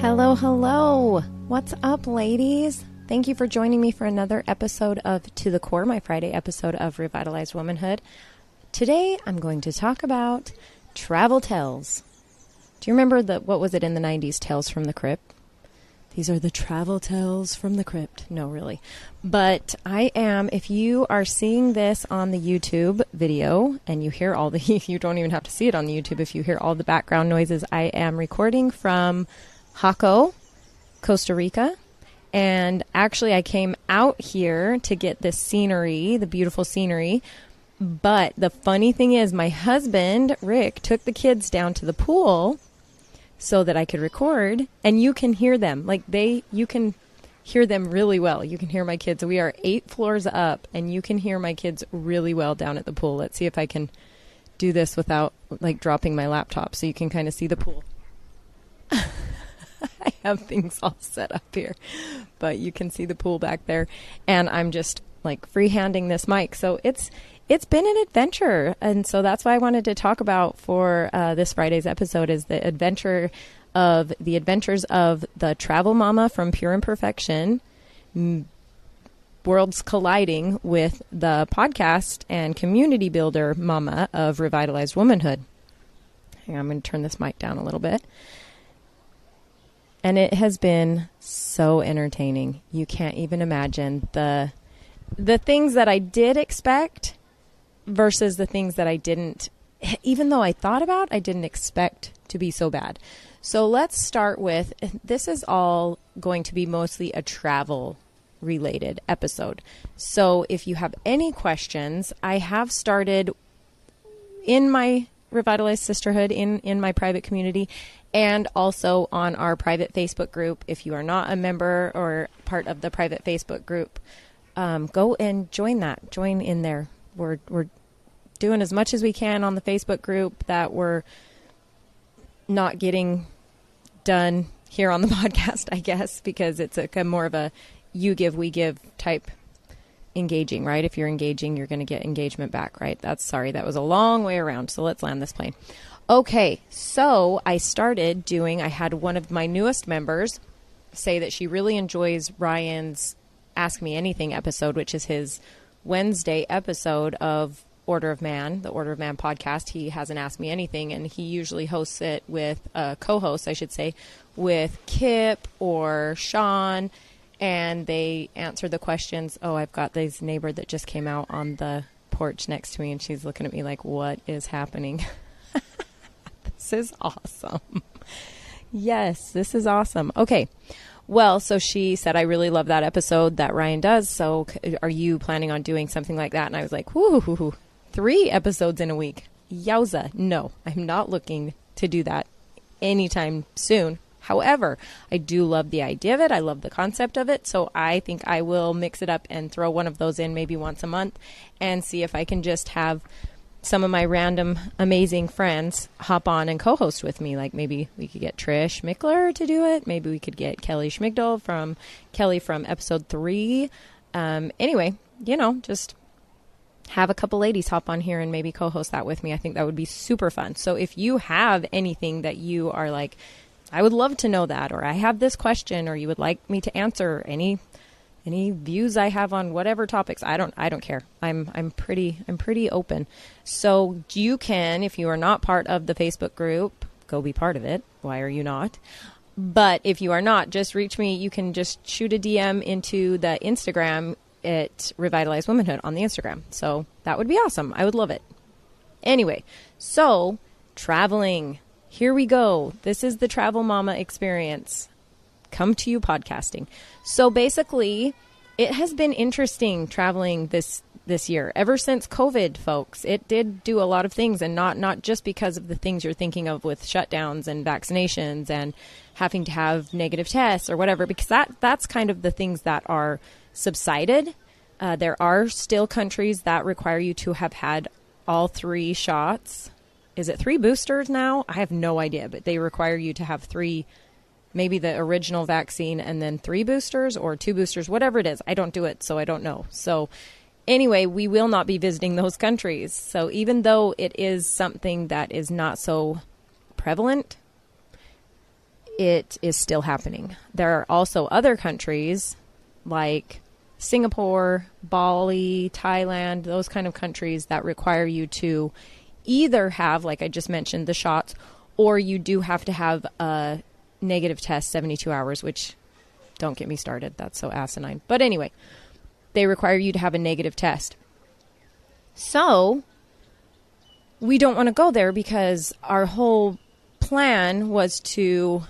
Hello, hello. What's up, ladies? Thank you for joining me for another episode of To the Core, my Friday episode of Revitalized Womanhood. Today, I'm going to talk about travel tales. Do you remember what was it in the 90s, Tales from the Crypt? These are the travel tales from the crypt. No, really. But if you are seeing this on the YouTube video and you hear you don't even have to see it on the YouTube if you hear all the background noises, I am recording from Jaco, Costa Rica. And actually I came out here to get this scenery, the beautiful scenery. But the funny thing is my husband, Rick, took the kids down to the pool so that I could record, and you can hear them. You can hear them really well. You can hear my kids. We are 8 floors up, and you can hear my kids really well down at the pool. Let's see if I can do this without dropping my laptop so you can kind of see the pool. I have things all set up here, but you can see the pool back there, and I'm just freehanding this mic. So it's been an adventure, and so that's why I wanted to talk about for this Friday's episode is the adventures of the travel mama from Pure Imperfection, worlds colliding with the podcast and community builder mama of Revitalized Womanhood. Hang on, I'm going to turn this mic down a little bit. And it has been so entertaining. You can't even imagine the things that I did expect versus the things that I didn't, even though I thought about, I didn't expect to be so bad. So let's start with, this is all going to be mostly a travel related episode. So if you have any questions, I have started in my Revitalized Sisterhood, in my private community, and also on our private Facebook group. If you are not a member or part of the private Facebook group, go and join that. Join in there. We're doing as much as we can on the Facebook group that we're not getting done here on the podcast, I guess, because it's more of a you give, we give type engaging, right? If you're engaging, you're going to get engagement back, right? That was a long way around. So let's land this plane. Okay, so I had one of my newest members say that she really enjoys Ryan's Ask Me Anything episode, which is his Wednesday episode of Order of Man, the Order of Man podcast. He has an Ask Me Anything, and he usually hosts it with co-hosts, I should say, with Kip or Sean, and they answer the questions. Oh, I've got this neighbor that just came out on the porch next to me, and she's looking at me like, what is happening? This is awesome. Yes, this is awesome. Okay. Well, so she said, I really love that episode that Ryan does. So are you planning on doing something like that? And I was like, whoo, 3 episodes in a week. Yowza. No, I'm not looking to do that anytime soon. However, I do love the idea of it. I love the concept of it. So I think I will mix it up and throw one of those in maybe once a month and see if I can just have some of my random amazing friends hop on and co-host with me. Like maybe we could get Trish Mickler to do it. Maybe we could get Kelly Schmigdal from episode 3. Anyway, just have a couple ladies hop on here and maybe co-host that with me. I think that would be super fun. So if you have anything that you are like, I would love to know that, or I have this question, or you would like me to answer any views I have on whatever topics, I don't care. I'm pretty open. So you can, if you are not part of the Facebook group, go be part of it. Why are you not? But if you are not, just reach me. You can just shoot a DM into the Instagram at Revitalized Womanhood on the Instagram. So that would be awesome. I would love it. Anyway, so traveling. Here we go. This is the Travel Mama experience. Come to you podcasting. So basically, it has been interesting traveling this year. Ever since COVID, folks, it did do a lot of things, and not just because of the things you're thinking of with shutdowns and vaccinations and having to have negative tests or whatever, because that's kind of the things that are subsided. There are still countries that require you to have had all 3 shots. Is it 3 boosters now? I have no idea, but they require you to have 3, maybe the original vaccine and then 3 boosters or 2 boosters, whatever it is. I don't do it, so I don't know. So anyway, we will not be visiting those countries. So even though it is something that is not so prevalent, it is still happening. There are also other countries like Singapore, Bali, Thailand, those kind of countries that require you to either have, like I just mentioned, the shots, or you do have to have a negative test 72 hours, which, don't get me started. That's so asinine. But anyway, they require you to have a negative test. So we don't want to go there because our whole plan was to,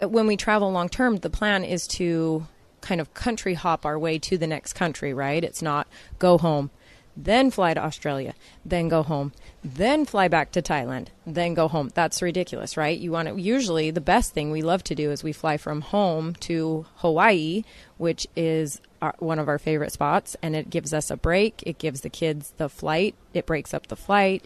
when we travel long term, the plan is to kind of country hop our way to the next country, right? It's not go home, then fly to Australia, then go home, then fly back to Thailand, then go home. That's ridiculous, right? You want to, usually the best thing we love to do is we fly from home to Hawaii, which is one of our favorite spots, and it gives us a break. It gives the kids the flight. It breaks up the flight.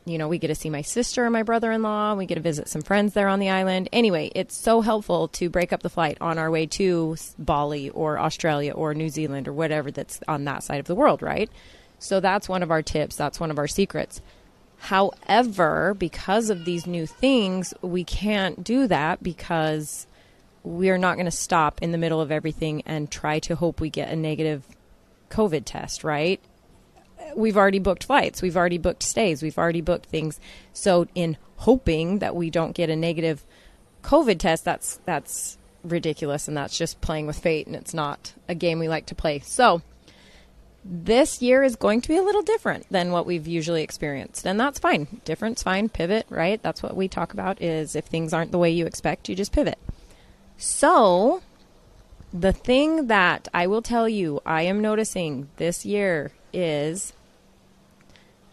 We get to see my sister and my brother-in-law. We get to visit some friends there on the island. Anyway, it's so helpful to break up the flight on our way to Bali or Australia or New Zealand or whatever that's on that side of the world, right? So that's one of our tips. That's one of our secrets. However, because of these new things, we can't do that because we're not going to stop in the middle of everything and try to hope we get a negative COVID test, right? We've already booked flights. We've already booked stays. We've already booked things. So in hoping that we don't get a negative COVID test, that's ridiculous. And that's just playing with fate. And it's not a game we like to play. So this year is going to be a little different than what we've usually experienced. And that's fine. Different's fine. Pivot, right? That's what we talk about is if things aren't the way you expect, you just pivot. So the thing that I will tell you I am noticing this year is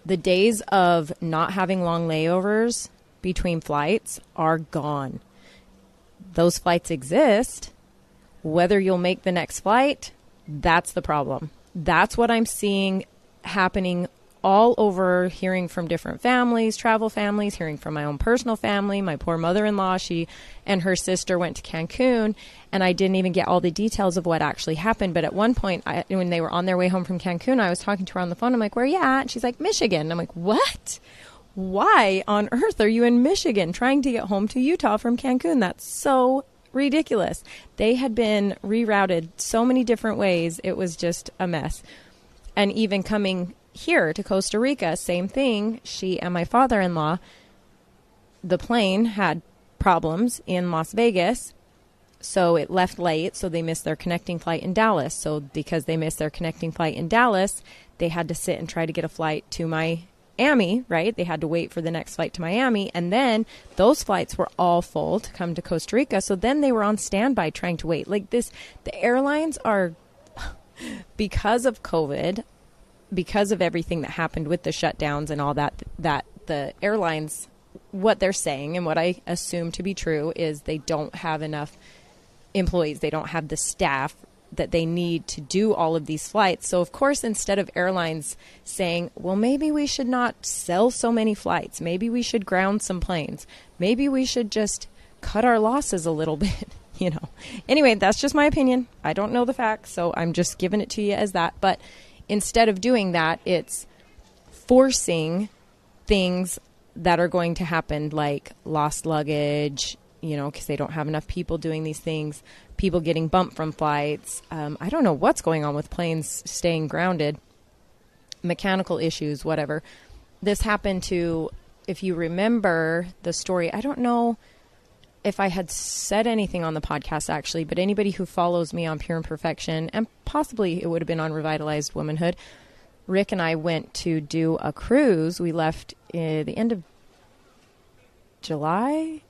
the days of not having long layovers between flights are gone. Those flights exist. Whether you'll make the next flight, that's the problem. That's what I'm seeing happening all over, hearing from different families, travel families, hearing from my own personal family. My poor mother-in-law, she and her sister went to Cancun, and I didn't even get all the details of what actually happened. But at one point, when they were on their way home from Cancun, I was talking to her on the phone. I'm like, where are you at? And she's like, Michigan. I'm like, what? Why on earth are you in Michigan trying to get home to Utah from Cancun? That's so ridiculous. They had been rerouted so many different ways. It was just a mess. And even coming here to Costa Rica, same thing. She and my father-in-law, the plane had problems in Las Vegas, so it left late, so they missed their connecting flight in Dallas. So because they missed their connecting flight in Dallas, they had to sit and try to get a flight to Miami, right? They had to wait for the next flight to Miami, and then those flights were all full to come to Costa Rica, so then they were on standby trying to wait. Like this, the airlines are, because of COVID, because of everything that happened with the shutdowns and all that the airlines, what they're saying and what I assume to be true is they don't have enough employees. They don't have the staff that they need to do all of these flights. So of course, instead of airlines saying, well, maybe we should not sell so many flights. Maybe we should ground some planes. Maybe we should just cut our losses a little bit, Anyway, that's just my opinion. I don't know the facts, so I'm just giving it to you as that. But instead of doing that, it's forcing things that are going to happen, like lost luggage, because they don't have enough people doing these things, people getting bumped from flights. I don't know what's going on with planes staying grounded, mechanical issues, whatever. This happened to, if you remember the story, I don't know if I had said anything on the podcast actually, but anybody who follows me on Pure Imperfection, and possibly it would have been on Revitalized Womanhood, Rick and I went to do a cruise. We left the end of July.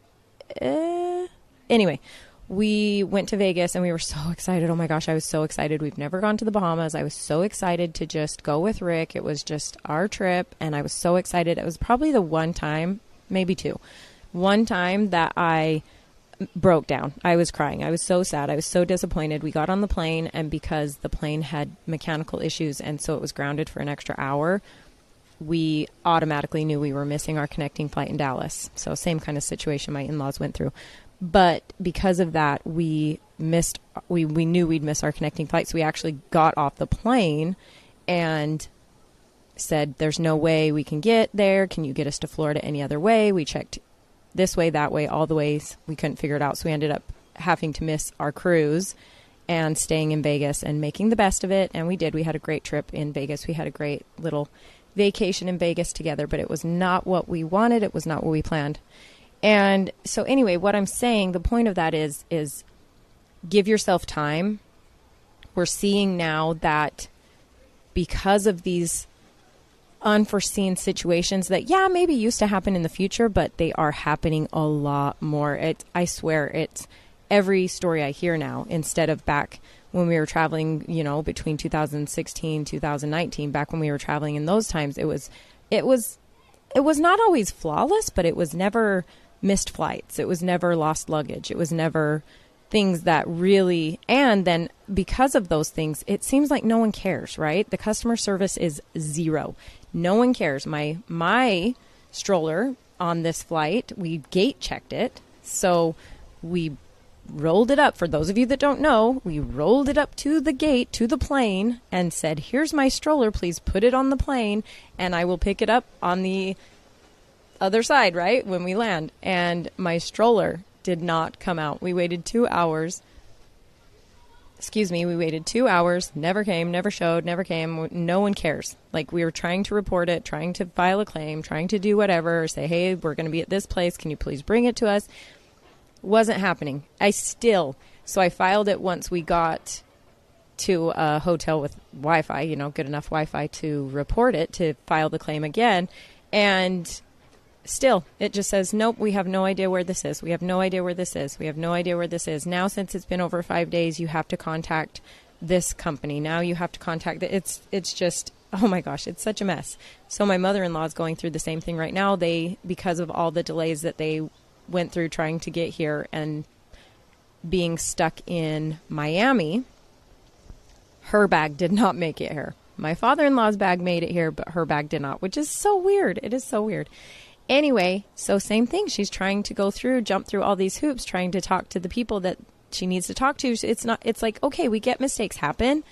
Anyway, we went to Vegas and we were so excited. Oh my gosh, I was so excited. We've never gone to the Bahamas. I was so excited to just go with Rick. It was just our trip and I was so excited. It was probably the one time, maybe two, one time that I broke down. I was crying. I was so sad. I was so disappointed. We got on the plane, and because the plane had mechanical issues and so it was grounded for an extra hour, we automatically knew we were missing our connecting flight in Dallas. So same kind of situation my in-laws went through. But because of that, we knew we'd miss our connecting flight. So we actually got off the plane and said, there's no way we can get there. Can you get us to Florida any other way? We checked this way, that way, all the ways. We couldn't figure it out. So we ended up having to miss our cruise and staying in Vegas and making the best of it. And we did. We had a great trip in Vegas. We had a great little vacation in Vegas together, but it was not what we wanted. It was not what we planned. And so anyway, what I'm saying, the point of that is give yourself time. We're seeing now that because of these unforeseen situations that, yeah, maybe used to happen in the future, but they are happening a lot more. I swear it's every story I hear now, instead of back when we were traveling, you know, between 2016, 2019, back when we were traveling in those times, it was not always flawless, but it was never missed flights. It was never lost luggage. It was never things that really, and then because of those things, it seems like no one cares, right? The customer service is zero. No one cares. My stroller on this flight, we gate checked it. So we rolled it up. For those of you that don't know, we rolled it up to the gate, to the plane, and said, here's my stroller, please put it on the plane, and I will pick it up on the other side, right, when we land. And my stroller did not come out. We waited 2 hours. We waited 2 hours, never came, never showed, never came. No one cares. Like, we were trying to report it, trying to file a claim, trying to do whatever, say, hey, we're going to be at this place. Can you please bring it to us? Wasn't happening. So I filed it once we got to a hotel with Wi-Fi, you know, good enough Wi-Fi to report it, to file the claim again. And still, it just says, nope, we have no idea where this is. We have no idea where this is. We have no idea where this is. Now, since it's been over 5 days, you have to contact this company. Now you have to contact it's just, oh my gosh, it's such a mess. So my mother-in-law is going through the same thing right now. Because of all the delays that they went through trying to get here and being stuck in Miami, her bag did not make it here. My father-in-law's bag made it here, but her bag did not, which is so weird. It is so weird. Anyway, so same thing. She's trying to jump through all these hoops, trying to talk to the people that she needs to talk to. It's like, okay, we get mistakes happen,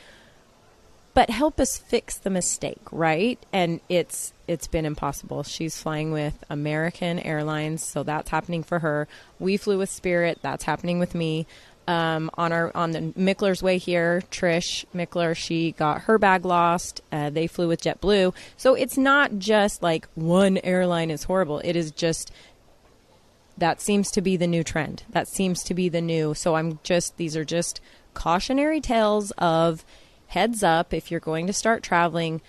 but help us fix the mistake, right? And it's been impossible. She's flying with American Airlines, so that's happening for her. We flew with Spirit. That's happening with me. On the Mickler's way here, Trish Mickler, she got her bag lost. They flew with JetBlue. So it's not just like one airline is horrible. It is just, that seems to be the new trend. That seems to be the new. So these are just cautionary tales of heads up. If you're going to start traveling,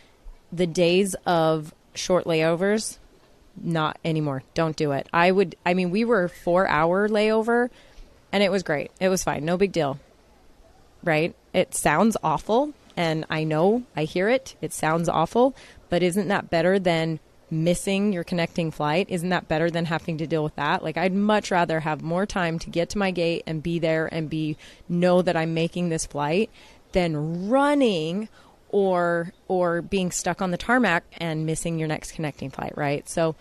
the days of short layovers, not anymore. Don't do it. We were 4-hour layover. And it was great. It was fine. No big deal. Right? It sounds awful. And I know, I hear it. It sounds awful. But isn't that better than missing your connecting flight? Isn't that better than having to deal with that? Like, I'd much rather have more time to get to my gate and be there and know that I'm making this flight than running or being stuck on the tarmac and missing your next connecting flight, right? So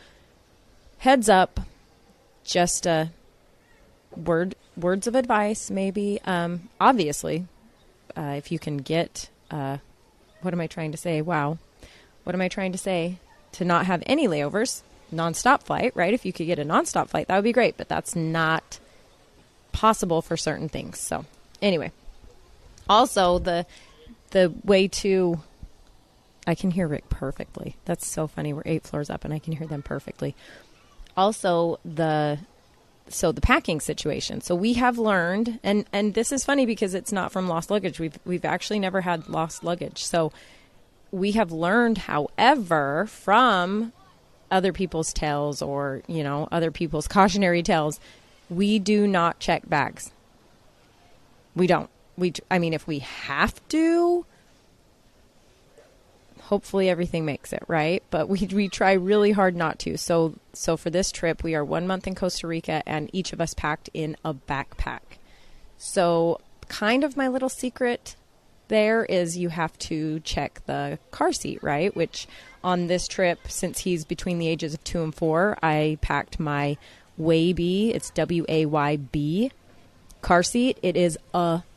heads up, just words of advice, maybe. Obviously, if you can get, what am I trying to say? Wow. What am I trying to say? To not have any layovers, nonstop flight, right? If you could get a nonstop flight, that would be great, but that's not possible for certain things. So anyway, also the way to, I can hear Rick perfectly. That's so funny. We're 8 floors up and I can hear them perfectly. Also the packing situation. So we have learned, and this is funny because it's not from lost luggage. We've actually never had lost luggage. So we have learned, however, from other people's tales or, you know, other people's cautionary tales, we do not check bags. We don't. If we have to, hopefully everything makes it, right? But we try really hard not to. So for this trip, we are 1 month in Costa Rica, and each of us packed in a backpack. So kind of my little secret there is you have to check the car seat, right? Which on this trip, since he's between the ages of 2 and 4, I packed my Wayb, it's WAYB car seat. It is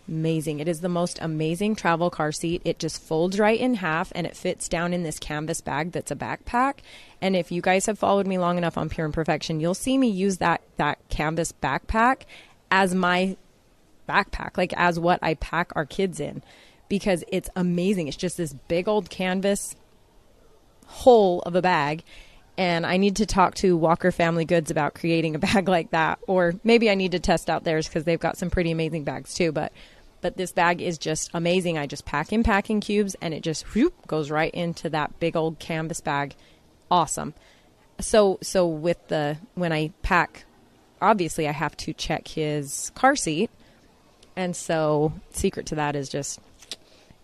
amazing. It is the most amazing travel car seat. It just folds right in half and it fits down in this canvas bag that's a backpack. And if you guys have followed me long enough on Pure Imperfection, you'll see me use that canvas backpack as my backpack, like as what I pack our kids in, because it's amazing. It's just this big old canvas hole of a bag. And I need to talk to Walker Family Goods about creating a bag like that. Or maybe I need to test out theirs because they've got some pretty amazing bags too. But this bag is just amazing. I just pack in packing cubes and it just goes right into that big old canvas bag. Awesome. So when I pack, obviously I have to check his car seat. And so secret to that is just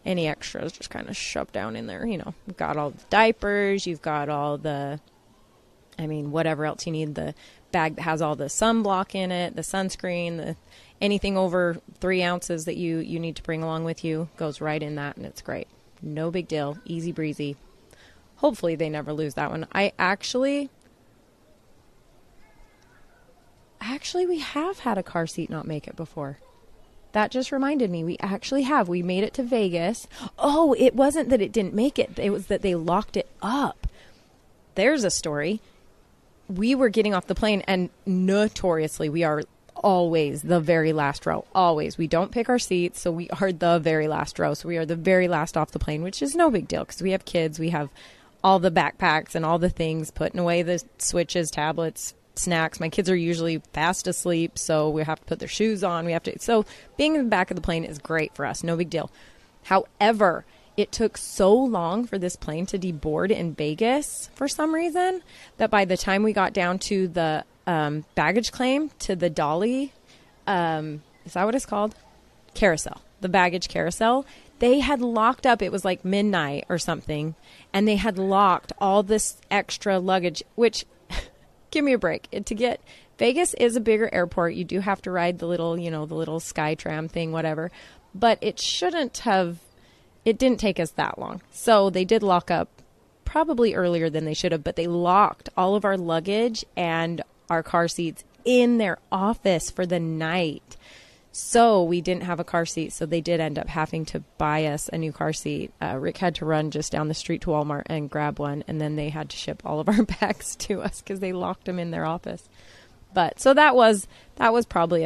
any extras just kind of shoved down in there. You know, you've got all the diapers, you've got all the, whatever else you need. The bag that has all the sunblock in it, the sunscreen, anything over 3 ounces that you need to bring along with you goes right in that, and it's great. No big deal. Easy breezy. Hopefully they never lose that one. We have had a car seat not make it before. That just reminded me. We actually have. We made it to Vegas. Oh, it wasn't that it didn't make it. It was that they locked it up. There's a story. We were getting off the plane, and notoriously, we are always the very last row. Always. We don't pick our seats, so we are the very last row. So we are the very last off the plane, which is no big deal because we have kids. We have all the backpacks and all the things, putting away the switches, tablets, snacks. My kids are usually fast asleep, so we have to put their shoes on. So being in the back of the plane is great for us. No big deal. However, it took so long for this plane to deboard in Vegas for some reason that by the time we got down to the baggage claim, to the dolly, is that what it's called? Carousel. The baggage carousel. They had locked up, it was like midnight or something, and they had locked all this extra luggage, which, give me a break. Vegas is a bigger airport. You do have to ride the little, the little sky tram thing, whatever. But it didn't take us that long. So they did lock up probably earlier than they should have, but they locked all of our luggage and our car seats in their office for the night. So we didn't have a car seat, so they did end up having to buy us a new car seat. Rick had to run just down the street to Walmart and grab one, and then they had to ship all of our bags to us because they locked them in their office. But so that was probably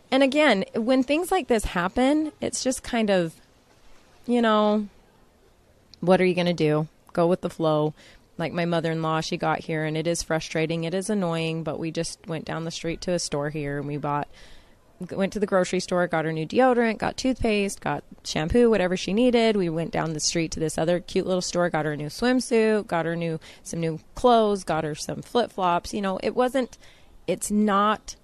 and again, when things like this happen, it's just kind of, what are you going to do? Go with the flow. Like my mother-in-law, she got here, and it is frustrating. It is annoying, but we just went down the street to a store here, and we went to the grocery store, got her new deodorant, got toothpaste, got shampoo, whatever she needed. We went down the street to this other cute little store, got her a new swimsuit, got her some new clothes, got her some flip-flops. It's not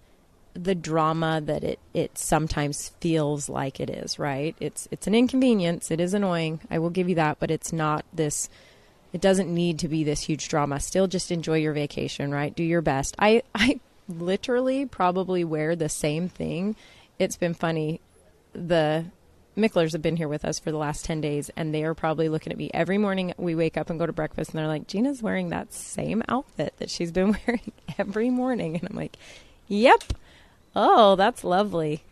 the drama that it sometimes feels like it is, right? It's an inconvenience. It is annoying. I will give you that, but it's not this, it doesn't need to be this huge drama. Still just enjoy your vacation, right? Do your best. I literally probably wear the same thing. It's been funny. The Micklers have been here with us for the last 10 days, and they are probably looking at me every morning. We wake up and go to breakfast, and they're like, Gina's wearing that same outfit that she's been wearing every morning. And I'm like, yep. Oh, that's lovely.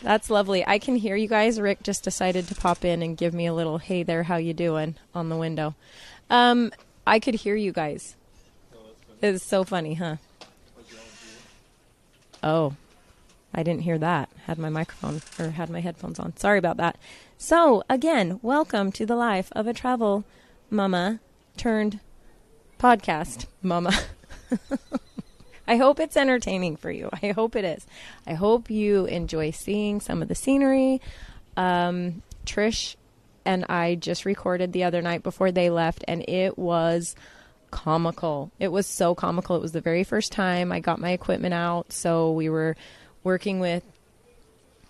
That's lovely. I can hear you guys. Rick just decided to pop in and give me a little, hey there, how you doing, on the window. I could hear you guys. It's so funny, huh? Oh, I didn't hear that. Had my headphones on. Sorry about that. So, again, welcome to the life of a travel mama turned podcast mama. I hope it's entertaining for you. I hope it is. I hope you enjoy seeing some of the scenery. Trish and I just recorded the other night before they left, and it was comical. It was so comical. It was the very first time I got my equipment out, so we were working with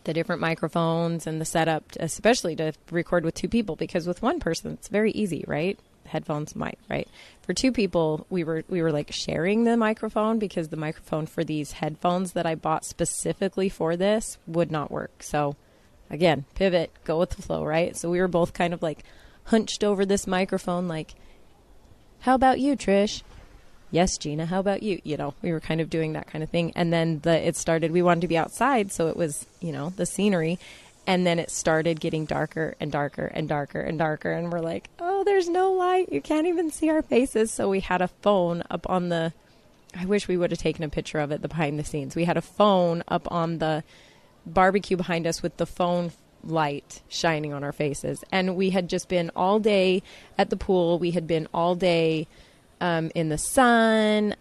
the different microphones and the setup, especially to record with two people, because with one person it's very easy, right? Headphones mic, right? For two people, we were like sharing the microphone, because the microphone for these headphones that I bought specifically for this would not work. So again, pivot, go with the flow, right? So we were both kind of like hunched over this microphone like, how about you, Trish? yes, Gina, how about you? You know, we were kind of doing that kind of thing. And then it started, we wanted to be outside. So it was, you know, the scenery. And then it started getting darker and darker and darker and darker. And we're like, oh, there's no light. You can't even see our faces. So we had a phone up on I wish we would have taken a picture of it, the behind the scenes. We had a phone up on the barbecue behind us with the phone light shining on our faces. And we had just been all day at the pool. We had been all day in the sun,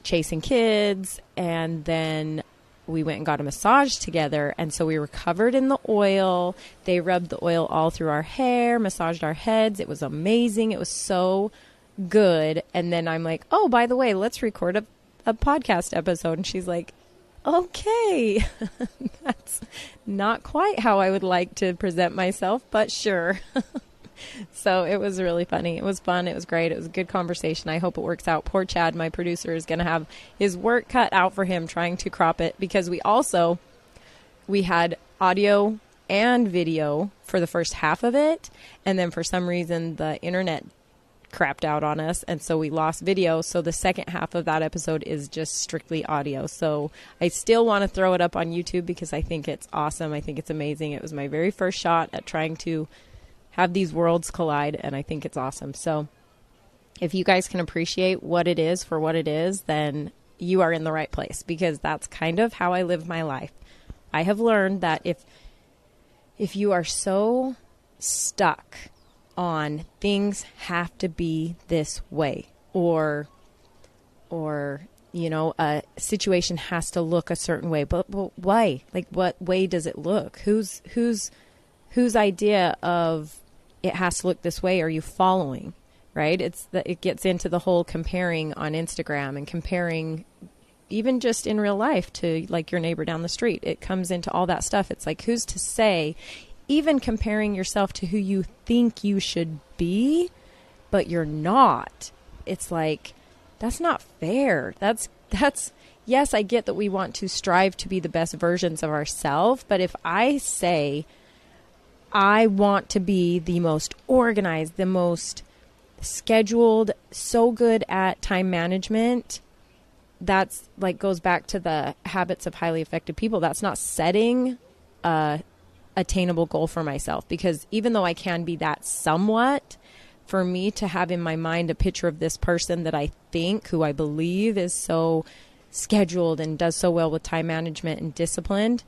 chasing kids. And then we went and got a massage together. And so we were covered in the oil. They rubbed the oil all through our hair, massaged our heads. It was amazing. It was so good. And then I'm like, oh, by the way, let's record a podcast episode. And she's like, okay, that's not quite how I would like to present myself, but sure. So it was really funny. It was fun. It was great. It was a good conversation. I hope it works out. Poor Chad, my producer, is going to have his work cut out for him trying to crop it, because we had audio and video for the first half of it. And then for some reason, the internet crapped out on us, and so we lost video. So the second half of that episode is just strictly audio. So I still want to throw it up on YouTube because I think it's awesome. I think it's amazing. It was my very first shot at trying to have these worlds collide, and I think it's awesome. So if you guys can appreciate what it is for what it is, then you are in the right place, because that's kind of how I live my life. I have learned that if you are so stuck on things have to be this way, or you know, a situation has to look a certain way, but why? Like, what way does it look? Whose idea of it has to look this way are you following? Right? It gets into the whole comparing on Instagram, and comparing even just in real life to like your neighbor down the street. It comes into all that stuff. It's like, who's to say? Even comparing yourself to who you think you should be, but you're not. It's like, that's not fair. That's yes, I get that we want to strive to be the best versions of ourselves, but if I say I want to be the most organized, the most scheduled, so good at time management, that's like goes back to the habits of highly effective people. That's not setting attainable goal for myself, because even though I can be that somewhat, for me to have in my mind a picture of this person that I think, who I believe is so scheduled and does so well with time management and disciplined,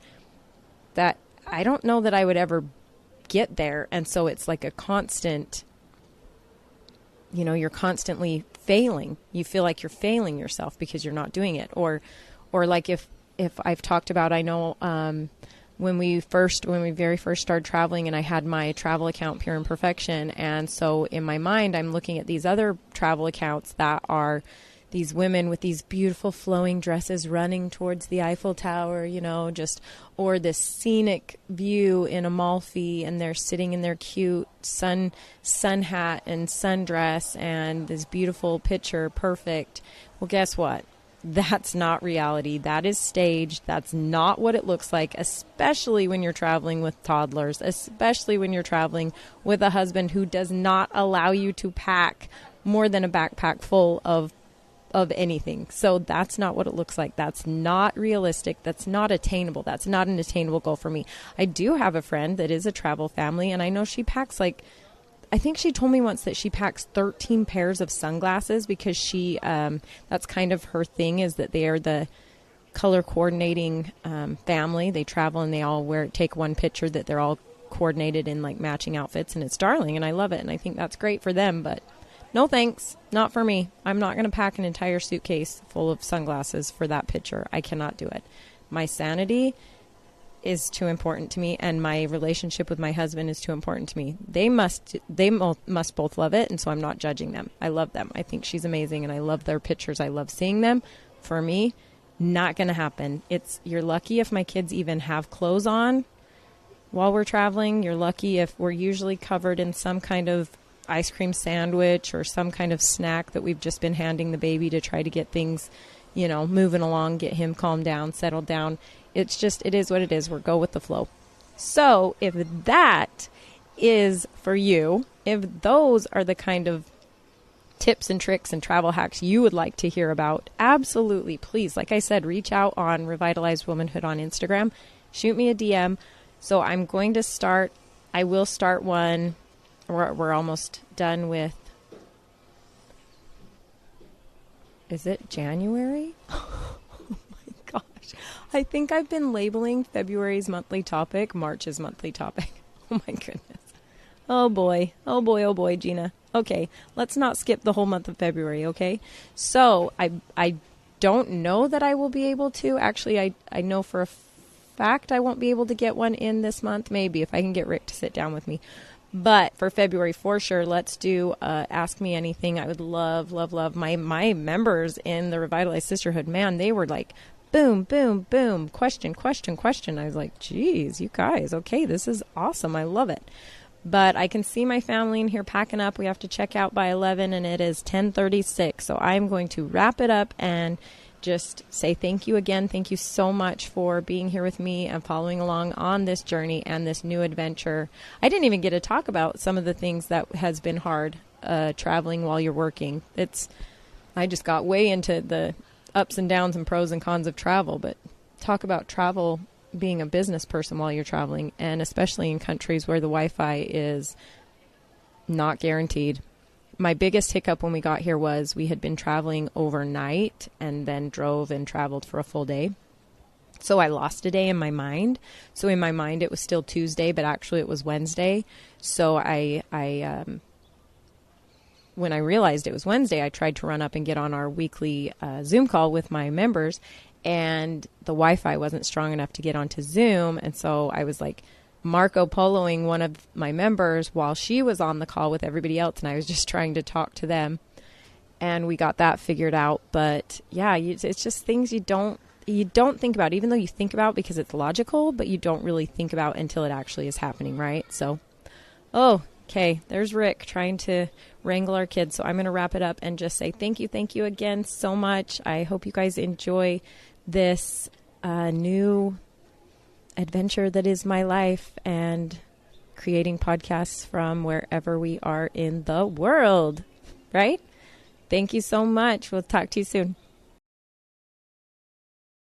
that I don't know that I would ever get there. And so it's like a constant, you know, you're constantly failing. You feel like you're failing yourself because you're not doing it. Or like if I've talked about, I know, when we very first started traveling, and I had my travel account, Pure Imperfection. And so in my mind, I'm looking at these other travel accounts that are these women with these beautiful flowing dresses running towards the Eiffel Tower, you know, or this scenic view in Amalfi, and they're sitting in their cute sun hat and sundress, and this beautiful picture, perfect. Well, guess what? That's not reality. That is staged. That's not what it looks like, especially when you're traveling with toddlers, especially when you're traveling with a husband who does not allow you to pack more than a backpack full of anything. So that's not what it looks like. That's not realistic. That's not attainable. That's not an attainable goal for me. I do have a friend that is a travel family, and I know she packs I think she told me once that she packs 13 pairs of sunglasses, because she, that's kind of her thing, is that they are the color coordinating family. They travel and they all take one picture that they're all coordinated in like matching outfits, and it's darling, and I love it. And I think that's great for them, but no thanks, not for me. I'm not going to pack an entire suitcase full of sunglasses for that picture. I cannot do it. My sanity is too important to me, and my relationship with my husband is too important to me. They must both love it, and so I'm not judging them. I love them. I think she's amazing, and I love their pictures. I love seeing them. For me, not going to happen. You're lucky if my kids even have clothes on while we're traveling. You're lucky if we're usually covered in some kind of ice cream sandwich or some kind of snack that we've just been handing the baby to try to get things, you know, moving along, get him calmed down, settled down. It's just, it is what it is. We'll go with the flow. So if that is for you, if those are the kind of tips and tricks and travel hacks you would like to hear about, absolutely, please, like I said, reach out on Revitalized Womanhood on Instagram. Shoot me a DM. So I'm going to start, I will start one. We're almost done with, is it January? Oh my gosh. I think I've been labeling February's monthly topic March's monthly topic. Oh my goodness. Oh boy. Oh boy, oh boy, Gina. Okay, let's not skip the whole month of February, okay? So I don't know that I will be able to. Actually, I know for a fact I won't be able to get one in this month. Maybe if I can get Rick to sit down with me. But for February, for sure, let's do Ask Me Anything. I would love, love, love my members in the Revitalized Sisterhood. Man, they were like, boom, boom, boom, question, question, question. I was like, geez, you guys, okay, this is awesome. I love it. But I can see my family in here packing up. We have to check out by 11, and it is 10:36. So I'm going to wrap it up and just say thank you again. Thank you so much for being here with me and following along on this journey and this new adventure. I didn't even get to talk about some of the things that has been hard traveling while you're working. I just got way into the ups and downs and pros and cons of travel, but talk about travel being a business person while you're traveling, and especially in countries where the Wi-Fi is not guaranteed. My biggest hiccup when we got here was we had been traveling overnight and then drove and traveled for a full day. So I lost a day in my mind. So in my mind, it was still Tuesday, but actually it was Wednesday. So when I realized it was Wednesday, I tried to run up and get on our weekly Zoom call with my members, and the Wi-Fi wasn't strong enough to get onto Zoom. And so I was like Marco Poloing one of my members while she was on the call with everybody else, and I was just trying to talk to them, and we got that figured out. But yeah, it's just things you don't think about, even though you think about because it's logical, but you don't really think about until it actually is happening, right? So, okay, there's Rick trying to wrangle our kids. So I'm going to wrap it up and just say thank you again so much. I hope you guys enjoy this new adventure that is my life and creating podcasts from wherever we are in the world, right? Thank you so much. We'll talk to you soon.